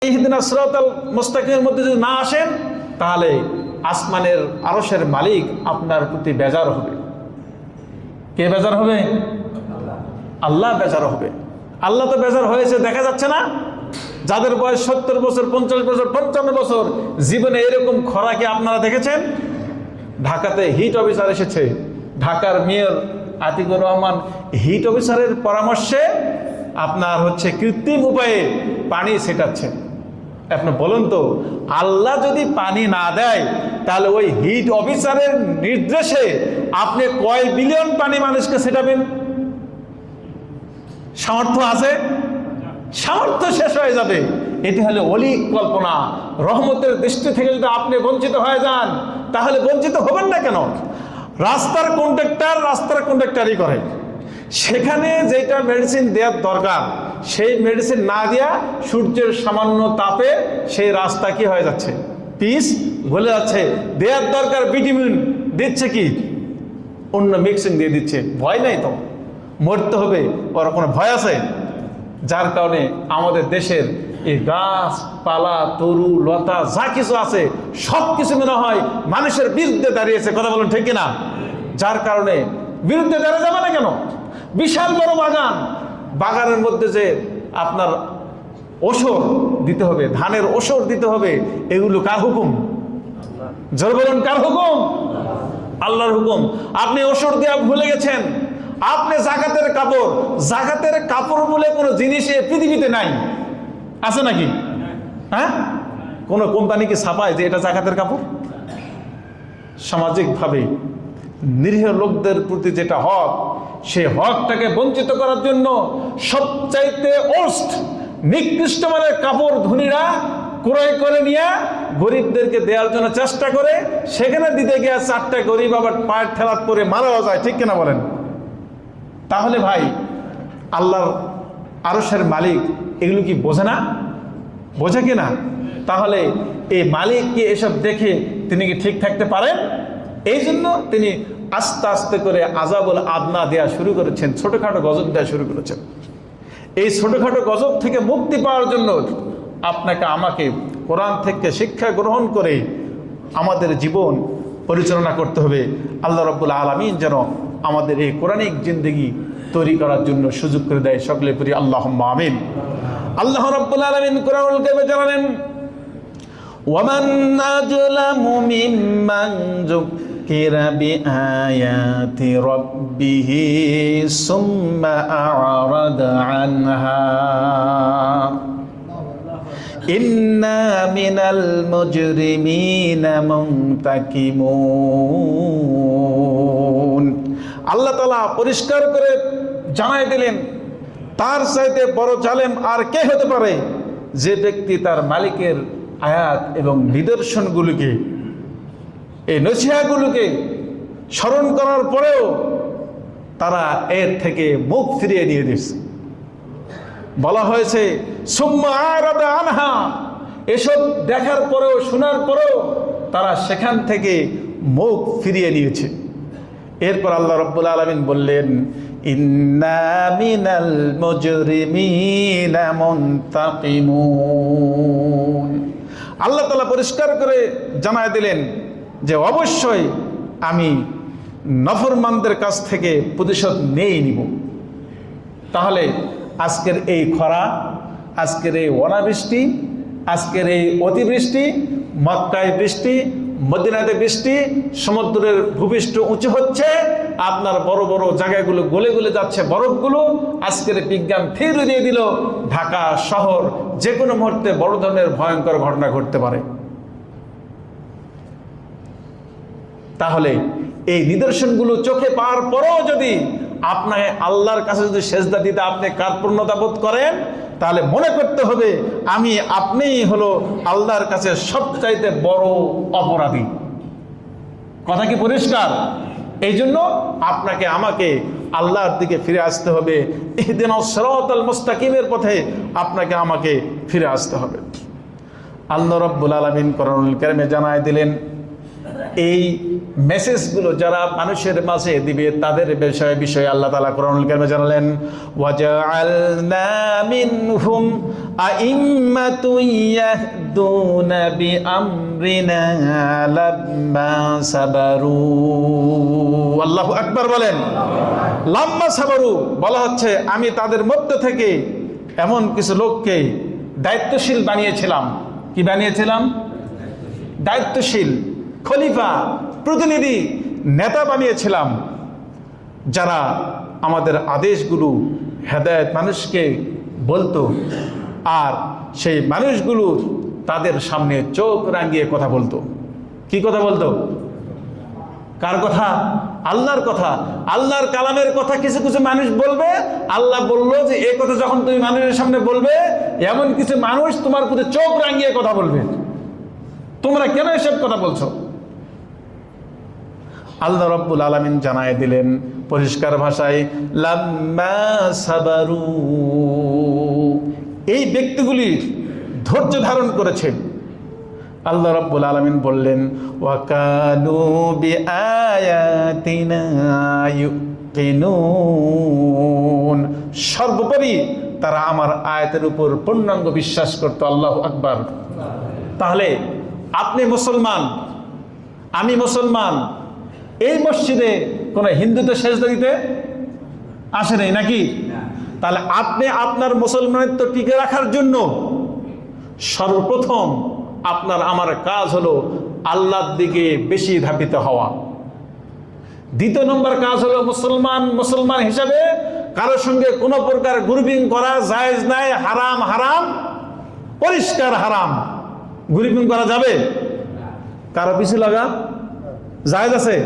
ইহদিনাস সিরাতাল মুস্তাকিমের মধ্যে যদি না আসেন, তাহলে আসমানের আরশের মালিক আপনার প্রতি বেজার হবে। কে বেজার হবে? আল্লাহ বেজার হবে। আল্লাহ তো বেজার হয়েছে, দেখা যাচ্ছে না? যাদের বয়স 70 বছর, 50 বছর, 55 বছর, জীবনে এরকম খরা কি আপনারা দেখেছেন? ঢাকাতে হিট অফিসার এসেছে, ঢাকার মেয়র আতিকুর রহমান হিট অফিসারের পরামর্শে আপনার কৃত্রিম উপায়ে পানি ছেটাচ্ছে। আপনি বলুন তো, আল্লাহ যদি পানি না দেয়, তাহলে ওই হিট অফিসারের নির্দেশে আপনি কয় বিলিয়ন পানি মানুষকে ছেটাবেন? সামর্থ্য আছে? সামর্থ্য শেষ হয়ে যাবে। এটি হলো অলিক কল্পনা। রহমতের দৃষ্টি থেকে যদি আপনি বঞ্চিত হয়ে যান, তাহলে বঞ্চিত হবেন না কেন? রাস্তার কন্ট্রাক্টরই করে, সেখানে যেটা মেডিসিন দেওয়ার দরকার সেই মেডিসিন না দিয়া সূর্যের সামান্য তাপে সেই রাস্তা কি হয়ে যাচ্ছে? পিচ গলে যাচ্ছে। দেওয়ার দরকার ভিটামিন, দিচ্ছে কি? অন্য মিক্সিং দিয়ে দিচ্ছে। ভয় নাই তো, মরতে হবে, ওর কোনো ভয় আছে? যার কারণে আমাদের দেশের এই গাছপালা, তরু লতা যা কিছু আছে সব কিছু মনে হয় মানুষের বিরুদ্ধে দাঁড়িয়েছে। কথা বলুন ঠিক কিনা? যার কারণে বিরুদ্ধে দাঁড়িয়ে যাবে না কেন? বিশাল বড় বাগান, বাগানের মধ্যে যে আপনার ওষুধ দিতে হবে, ধানের ওষুধ দিতে হবে, এগুলো কার হুকুম? জোর বলুন, কার হুকুম? আল্লাহর হুকুম। আপনি ওষুধ দেওয়া ভুলে গেছেন। আপনি জাকাতের কাপড় বলে কোনো জিনিস পৃথিবীতে নাই, আছে নাকি? হ্যাঁ, কোন কোম্পানি কি ছাপায় যে এটা জাকাতের কাপড়? সামাজিকভাবে নিরীহ লোকদের প্রতি যেটা হক, সেই হকটাকে বঞ্চিত করার জন্য সবচাইতে নিকৃষ্ট মানের কাপড় ধনীরা ক্রয় করে নিয়ে গরিবদেরকে দেওয়ার জন্য চেষ্টা করে, সেখানে দিতে গিয়ে 4টা গরিব আবার পায়ের ঠেলাত করে মারাও যায়। ঠিক কিনা বলেন? তাহলে ভাই, আল্লাহর আরশের মালিক এগুলো কি বোঝে না? বোঝে কিনা? তাহলে এই মালিক কি এসব দেখে তিনি কি ঠিক থাকতে পারেন? এই জন্য তিনি আস্তে আস্তে করে আযাবুল আদনা দেওয়া শুরু করেছেন, ছোটখাটো গজব দেওয়া শুরু করেছেন। এই ছোটখাটো গজব থেকে মুক্তি পাওয়ার জন্য আপনাকে আমাকে কোরআন থেকে শিক্ষা গ্রহণ করে আমাদের জীবন পরিচালনা করতে হবে। আল্লাহ রাব্বুল আলামিন যেন আমাদের এই কোরআনিক জিন্দেগি তৈরি করার জন্য সুযোগ করে দেয়। সকলে পড়ি আল্লাহুম্মা আমিন। আল্লাহ রাব্বুল আলামিন কোরআনুল কারীমে জানালেন, ওয়ামান আজলামু মিম্মান যুকিরা বিআয়াতি রাব্বিহি সুম্মা আ'রাদা আনহা ইন্না মিনাল মুজরিমিনা মুনতাকিমুন। আল্লাহ তাআলা পরিষ্কার করে জানাই দিলেন, তার চাইতে বড় জালেম আর কে হতে পারে, যে ব্যক্তি তার মালিকের আয়াত এবং নিদর্শনগুলোকে, এই নসিহাগুলোকে স্মরণ করার পরেও তারা এর থেকে মুখ ফিরিয়ে নিয়ে দিচ্ছে। বলা হয়েছে সুম্মা আ'রাদা আনহা, এসব দেখার পরেও শোনার পরেও তারা সেখান থেকে মুখ ফিরিয়ে নিয়েছে। এরপর আল্লাহ রাব্বুল আলামিন বললেন, ইন্না মিনাল মুজরিমিনা মুনতাকিমুন। আল্লাহ তাআলা পরিষ্কার করে জানায় দিলেন যে অবশ্যই আমি নফরমানদের কাছ থেকে প্রতিশোধ নিয়ে নিব। তাহলে আজকের এই খরা, আজকের এই অনাবৃষ্টি, আজকের এই অতিবৃষ্টি, মক্কায় বৃষ্টি, মদিনাতে বৃষ্টি, সমুদ্রের ভূপৃষ্ঠ উঁচু হচ্ছে, আপনার বড় বড় জায়গাগুলো গলে গলে যাচ্ছে বরফগুলো। আজকের বিজ্ঞান ঠিক দিয়ে দিল ঢাকা শহর যে কোনো মুহূর্তে বড় ধরনের ভয়ঙ্কর ঘটনা ঘটতে পারে। তাহলে এই নিদর্শনগুলো চোখে পাওয়ার পরেও যদি আপনাকে আল্লাহর কাছে যদি সেজদা দিতে আপনি কার্পণ্যতা বোধ করেন, তাহলে মনে করতে হবে আমি আপনিই হলো আল্লাহর কাছে সবচাইতে বড় অপরাধী। কথা কি পরিষ্কার? এই জন্য আপনাকে আমাকে আল্লাহর দিকে ফিরে আসতে হবে। ইহদিনাস সিরাতাল মুস্তাকিমের পথে আপনাকে আমাকে ফিরে আসতে হবে। আল্লাহ রাব্বুল আলামিন কোরআনুল কারীমে জানায় দিলেন, এই মেসেজগুলো যারা মানুষের মাঝে দিবে তাদের বিষয়ে আল্লাহ তাআলা কোরআনুল কারীমে জানালেন, ওয়াজআলনা মিনহুম আইম্মাতুন ইয়াহদুনা বিআমরিনা লাম্মা সাবারু। আল্লাহু আকবার বলেন। লাম্মা সাবারু বলা হচ্ছে আমি তাদের মধ্য থেকে এমন কিছু লোককে দায়িত্বশীল বানিয়েছিলাম। কি বানিয়েছিলাম? দায়িত্বশীল, খলিফা, প্রতিনিধি, নেতা বানিয়েছিলাম, যারা আমাদের আদেশগুলো হেদায়েত মানুষকে বলতো, আর সেই মানুষগুলো তাদের সামনে চোখ রাঙিয়ে কথা বলতো। কি কথা বলতো? কার কথা? আল্লাহর কথা। আল্লাহর কালামের কথা কিছু কিছু মানুষ বলবে। আল্লাহ বললো যে এই কথা যখন তুমি মানুষের সামনে বলবে, এমন কিছু মানুষ তোমার প্রতি চোখ রাঙিয়ে কথা বলবে, তোমরা কেন এসব কথা বলছো? আল্লাহ রাব্বুল আলামিন জানায় দিলেন পরিষ্কার ভাষায়, লাম্মা সাবারু, এই ব্যক্তিগুলি ধৈর্য ধারণ করেছে। আল্লাহ রাব্বুল আলামিন বললেন, ওয়া কানু বিআয়াতিনা ইউকিনুন, সর্বোপরি তারা আমার আয়াতের উপর পূর্ণাঙ্গ বিশ্বাস করত। আল্লাহু আকবার। তাহলে আপনি মুসলমান, আমি মুসলমান, এই মসজিদে কোন হিন্দু তো সেজদা দিতে আসে নাই নাকি? তাহলে আপনি আপনার মুসলমানিত্ব টিকে রাখার জন্য সর্বপ্রথম আপনার আমার কাজ হলো আল্লাহর দিকে বেশি ধাবিত হওয়া। দ্বিতীয় নম্বর কাজ হলো মুসলমান হিসাবে কারোর সঙ্গে কোনো প্রকার গ্রুপিং করা জায়েজ নাই, হারাম, হারাম, পরিষ্কার হারাম। গ্রুপিং করা যাবে? কারো পিছু লাগা জায়েজ আছে?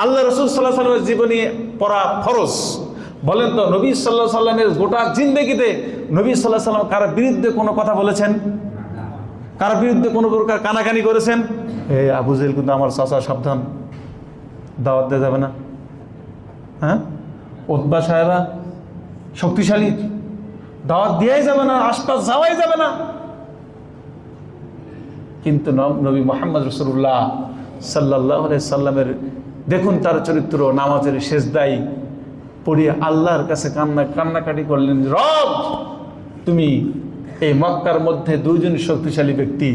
আল্লাহ রাসূল সাল্লাল্লাহু আলাইহি ওয়াসাল্লামের জীবনী পড়া ফরজ। বলেন তো, নবী সাল্লাল্লাহু আলাইহি ওয়াসাল্লামের গোটা জিন্দেগিতে নবী সাল্লাল্লাহু আলাইহি ওয়াসাল্লাম কারো বিরুদ্ধে কোনো কথা বলেছেন? কারো বিরুদ্ধে কোনো প্রকার কানাকানি করেছেন? এই আবু জেহেল কিন্তু আমার চাচা, সাবধান, দাওয়াত দেওয়া যাবে না। হ্যাঁ, উতবা সাহেবা শক্তিশালী, দাওয়াত দেওয়াই যাবে না, আশপাশ যাওয়াই যাবে না। কিন্তু নবী মুহাম্মদ রাসূলুল্লাহ সাল্লাল্লাহু আলাইহি সাল্লামের দেখুন তার চরিত্র, নামাজের সেজদায় পড়িয়ে আল্লাহর কাছে কান্নাকাটি করলেন, রব তুমি এই মক্কার মধ্যে দুইজন শক্তিশালী ব্যক্তি,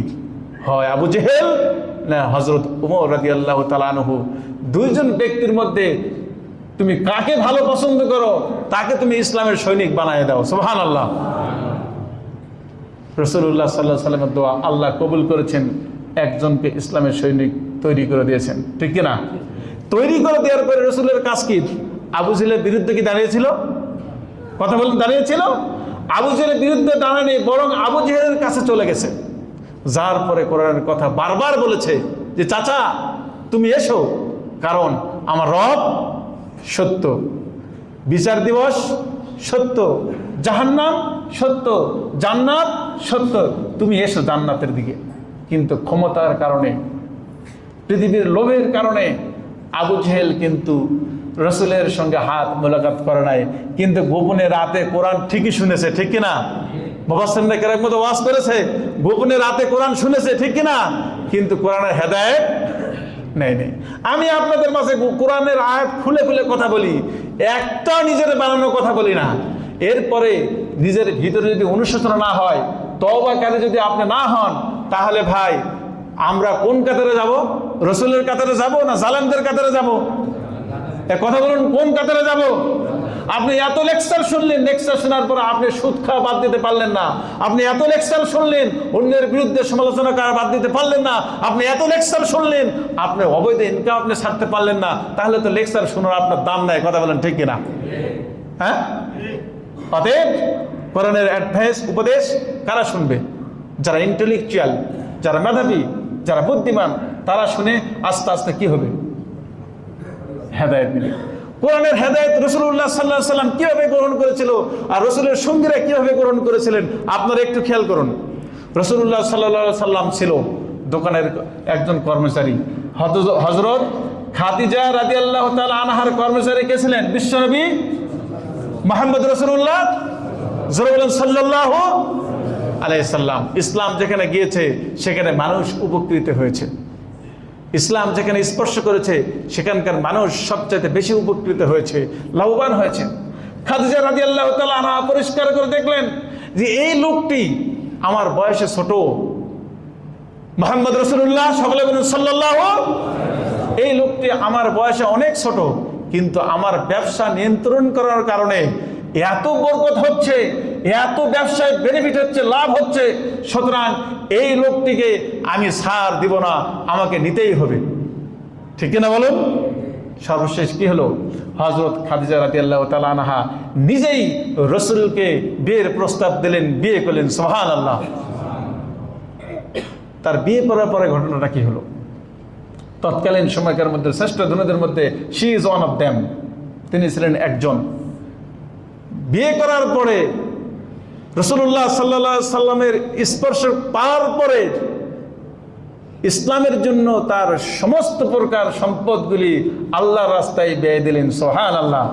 হয় আবু জেহেল না হযরত ওমর রাদিয়াল্লাহু তাআলা আনহু, দুইজন ব্যক্তির মধ্যে তুমি কাকে ভালো পছন্দ করো তাকে তুমি ইসলামের সৈনিক বানিয়ে দাও। সুবহানাল্লাহ। রাসূলুল্লাহ সাল্লাল্লাহু আলাইহি সাল্লামের দোয়া আল্লাহ কবুল করেছেন, একজনকে ইসলামের সৈনিক তৈরি করে দিয়েছেন। ঠিক কিনা? তৈরি করে দেওয়ার পরে রাসূলের কাজ কি? আবু জেহেলের বিরুদ্ধে কি দাঁড়িয়েছিল? কথা বলেন, দাঁড়িয়েছিল? আবু জেহেলের বিরুদ্ধে দাঁড়ানি, বরং আবু জেহেলের কাছে চলে গেছে, যার পরে কোরআনের কথা বারবার বলেছে যে চাচা তুমি এসো, কারণ আমার রব সত্য, বিচার দিবস সত্য, জাহান্নাম সত্য, জান্নাত সত্য, তুমি এসো জান্নাতের দিকে। কিন্তু ক্ষমতার কারণে, পৃথিবীর লোভের কারণে আবু জেহেল কিন্তু রসুলের সঙ্গে হাত মোলাকাত করে নাই, কিন্তু গোপনে রাতে কোরআন ঠিকই শুনেছে। ঠিক কিনা? মুফাসসিররা কেরাম মতো ওয়াজ করেছে, গোপনে রাতে কোরআন শুনেছে। ঠিক কিনা? কিন্তু কোরআনের হেদায়েত নেই। আমি আপনাদের মাঝে কোরআনের আয়াত খুলে খুলে কথা বলি, একটা নিজের বানানো কথা বলি না। এরপরে নিজের ভিতরে যদি অনুশোচনা না হয়, তওবাকারী যদি আপনি না হন, তাহলে ভাই আমরা কোন কাতারে যাব? রসুলের কাতারে যাব না জালেমদের কাতারে যাব? কথা বলুন, কোন কাতারে যাব? আপনি এত লেকচার শুনলেন, লেকচার শোনার পর আপনি সুদ খাওয়া বাদ দিতে পারলেন না। আপনি এত লেকচার শুনলেন, অন্যের বিরুদ্ধে সমালোচনা করা বাদ দিতে পারলেন না। আপনি এত লেকচার শুনলেন, আপনি অবৈধ ইনকাম আপনি ছাড়তে পারলেন না। তাহলে তো লেকচার শোনার আপনার দাম নাই। কথা বলেন, ঠিক কিনা? হ্যাঁ, অতএব কোরআনের অ্যাডভাইস, উপদেশ কারা শুনবে? যারা ইন্টেলেকচুয়াল, যারা মেধাবী, যারা বুদ্ধিমান, তারা শুনে আস্তে আস্তে কি হবে? হেদায়েত মিলে। কোরআনের হেদায়েত রাসূলুল্লাহ সাল্লাল্লাহু আলাইহি সাল্লাম কিভাবে গ্রহণ করেছিল আর রাসূলের সঙ্গীরা কিভাবে গ্রহণ করেছিলেন, আপনারা একটু খেয়াল করুন। রাসূলুল্লাহ সাল্লাল্লাহু আলাইহি সাল্লাম ছিল দোকানের একজন কর্মচারী। হযরত খাদিজা রাদিয়াল্লাহু তাআলা আনহার কর্মচারী কে ছিলেন? বিশ্বনবী মুহাম্মদ রাসূলুল্লাহ সাল্লাল্লাহু আলাইহি সাল্লাম। ইসলাম যেখানে গিয়েছে সেখানে মানুষ উপকৃত হয়েছে। ইসলাম যেখানে স্পর্শ করেছে সেখানকার মানুষ সবচাইতে বেশি উপকৃত হয়েছে, লাভবান হয়েছে। খাদিজা রাদিয়াল্লাহু তাআলা আনহা পরিষ্কার করে দেখলেন যে এই লোকটি আমার বয়সে ছোট, মুহাম্মদ রাসূলুল্লাহ সকলে বলেন সাল্লাল্লাহু, এই লোকটি আমার বয়সে অনেক ছোট, কিন্তু আমার ব্যবসা নিয়ন্ত্রণ করার কারণে এত বরকত হচ্ছে, এত ব্যবসায় বেনিফিট হচ্ছে, লাভ হচ্ছে, সুতরাং এই লোকটিকে আমি ছাড় দিব না, আমাকে নিতেই হবে। ঠিক কিনা বলুন? সর্বশেষ কি হলো? হযরত খাদিজা রাদিয়াল্লাহু তাআলা আনহা নিজেই রাসূলকে বিয়ের প্রস্তাব দিলেন, বিয়ে করলেন। সুবহানাল্লাহ। তার বিয়ে করার পরে ঘটনাটা কি হলো? তৎকালীন সময়কার মধ্যে শ্রেষ্ঠ ধনীদের মধ্যে she is one of them, তিনি ছিলেন একজন। বিয়ে করার পরে রাসূলুল্লাহ সাল্লাল্লাহু আলাইহি সাল্লামের স্পর্শ পাওয়ার পরে ইসলামের জন্য তার সমস্ত প্রকার সম্পদগুলি আল্লাহর রাস্তায় ব্যয় দিলেন। সুবহানাল্লাহ।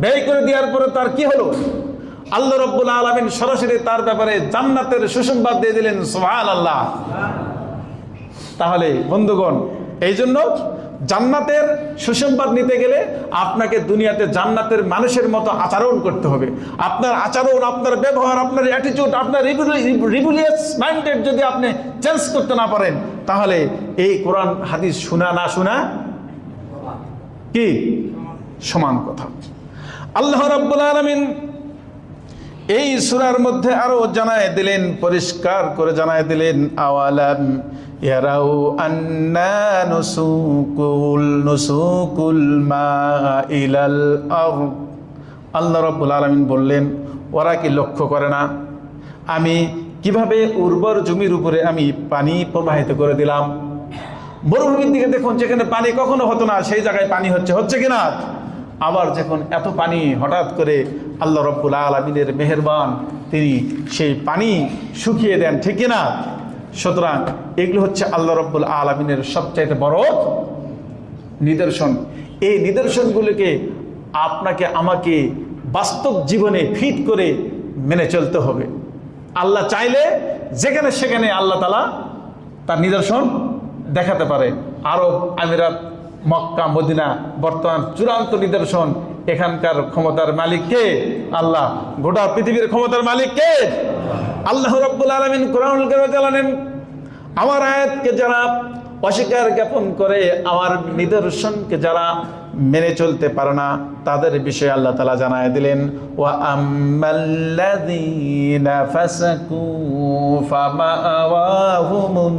ব্যয় করে দেওয়ার পরে তার কি হলো? আল্লাহ রাব্বুল আলামিন সরাসরি তার ব্যাপারে জান্নাতের সুসংবাদ দিয়ে দিলেন। সুবহানাল্লাহ। তাহলে বন্ধুগণ, এই জন্য জান্নাতের সুসংবাদ নিতে গেলে আপনাকে দুনিয়াতে জান্নাতের মানুষের মতো আচরণ করতে হবে। আপনার আচরণ, আপনার ব্যবহার, আপনার অ্যাটিটিউড, আপনার রিবুলিয়াস মাইন্ডেড যদি আপনি চেঞ্জ করতে না পারেন, তাহলে এই কোরআন হাদিস শোনা না শোনা কি সমান কথা। আল্লাহ রাব্বুল আলামিন এই সূরার মধ্যে আরো জানায় দিলেন, পরিষ্কার করে জানায় দিলেন, আওয়ালাম ইয়ারাউ আন্না নুসুকুল মা ইলাল আরদ। আল্লাহ রাব্বুল আলামিন বললেন, ওরা কি লক্ষ্য করে না আমি কিভাবে উর্বর জমির উপরে আমি পানি প্রবাহিত করে দিলাম? মরুভূমির দিকে দেখুন, যেখানে পানি কখনো হতো না সেই জায়গায় পানি হচ্ছে কিনা? আবার যখন এত পানি হঠাৎ করে আল্লাহ রাব্বুল আলামিনের মেহেরবান, তিনি সেই পানি শুকিয়ে দেন। ঠিক কিনা? সুতরাং এগুলো হচ্ছে আল্লাহ রাব্বুল আলামিনের সবচাইতে বড় নিদর্শন। এই নিদর্শনগুলোকে আপনাকে আমাকে বাস্তব জীবনে ফিট করে মেনে চলতে হবে। আল্লাহ চাইলে যেখানে সেখানে আল্লাহ তাআলা তার নিদর্শন দেখাতে পারে। আরব আমিরাত, মক্কা, মদিনা বর্তমান চূড়ান্ত নিদর্শন। এখানকার ক্ষমতার মালিক কে? আল্লাহ। গোটা পৃথিবীর ক্ষমতার মালিক কে? আল্লাহ রাব্বুল আলামিন কোরআনুল কারীমে জানালেন, আমার আয়াতকে যারা অস্বীকার জ্ঞাপন করে, আমার নিদর্শনকে যারা মেনে চলতে পারে না, তাদের বিষয়ে আল্লাহ তাআলা জানায় দিলেন, ওয়া আম্মাল্লাযীনা ফাসাকু ফামাওয়াহুমুন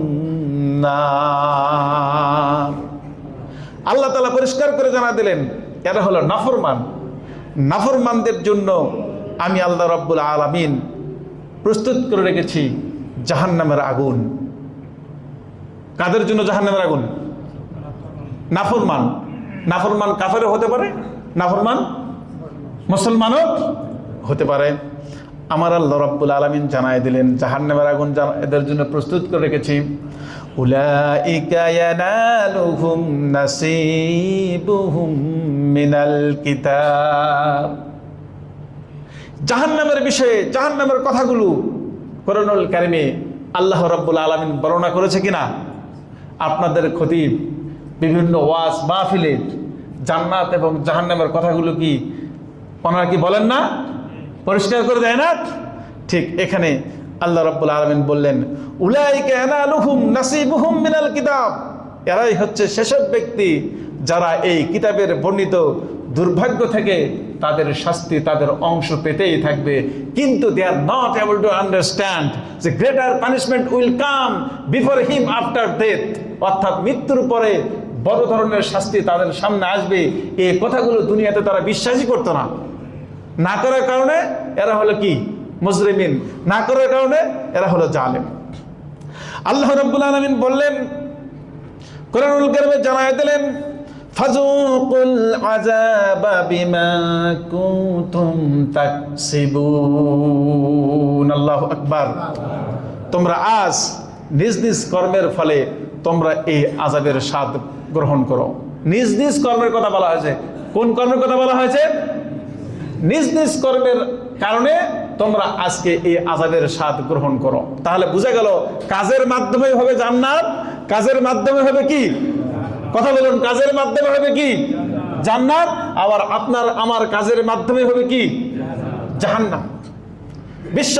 নার। আল্লাহ তাআলা পরিষ্কার করে জানা দিলেন, এরা হলো নাফরমান। নাফরমানদের জন্য আমি আল্লাহ রাব্বুল আলামিন প্রস্তুত করে রেখেছি জাহান্নামের আগুন। কাদের জন্য জাহান্নামের আগুন? নাফরমান। নাফরমান কাফেরও হতে পারে, নাফরমান মুসলমানও হতে পারে। আমার আল্লাহ রাব্বুল আলামিন জানায় দিলেন, জাহান্নামের আগুন এদের জন্য প্রস্তুত করে রেখেছি। উলাইকা ইয়ানালুহুম নাসিবুহুম মিনাল কিতাব। জাহান্নামের বিষয়ে, জাহান্নামের কথাগুলো কোরআনুল কারীমে আল্লাহ রাব্বুল আলামিন বর্ণনা করেছে কিনা? আপনাদের খতিব বিভিন্ন ওয়াজ মাহফিলে জান্নাত এবং জাহান্নামের কথাগুলো কি ওনারা কি বলেন না? পরিষ্কার করে দেয় না? ঠিক এখানে আল্লাহ রাব্বুল আলামিন বললেন, উলাইকা ইয়ানালুহুম নাসিবুহুম মিনাল কিতাব। এরাই হচ্ছে সেসব ব্যক্তি যারা এই কিতাবের বর্ণিত দুর্ভাগ্য থেকে তাদের শাস্তি, তাদের অংশ পেতেই থাকবে। কিন্তু they are not able to understand যে greater punishment will come before him after death. অর্থাৎ মৃত্যুর পরে বড় ধরনের শাস্তি তাদের সামনে আসবে। এই কথাগুলো দুনিয়াতে তারা বিশ্বাসই করতো না। না করার কারণে এরা হলো কি? মুজরিমিন। না করার কারণে এরা হলো জালেম। আল্লাহ রাব্বুল আলামিন বললেন, কোরআনুল কারীমে জানায় দিলেন, ফাযুকুল আযাবা বিমা কুনতুম তাকসিবুন। আল্লাহু আকবার। তোমরা আজ নিজ নিজ কর্মের ফলে তোমরা এই আযাবের স্বাদ গ্রহণ করো। নিজ নিজ কর্মের কথা বলা হয়েছে। কোন কর্মের কথা বলা হয়েছে? নিজ নিজ কর্মের কারণে তোমরা আজকে এই আযাবের স্বাদ গ্রহণ করো। তাহলে বোঝা গেল, কাজের মাধ্যমে হবে জান্নাত, কাজের মাধ্যমে হবে কি? কথা বলুন, কাজের মাধ্যমে হবে কি? জান্নাত। আবার আপনার আমার কাজের মাধ্যমে হবে কি? জাহান্নাম। বিশ্ব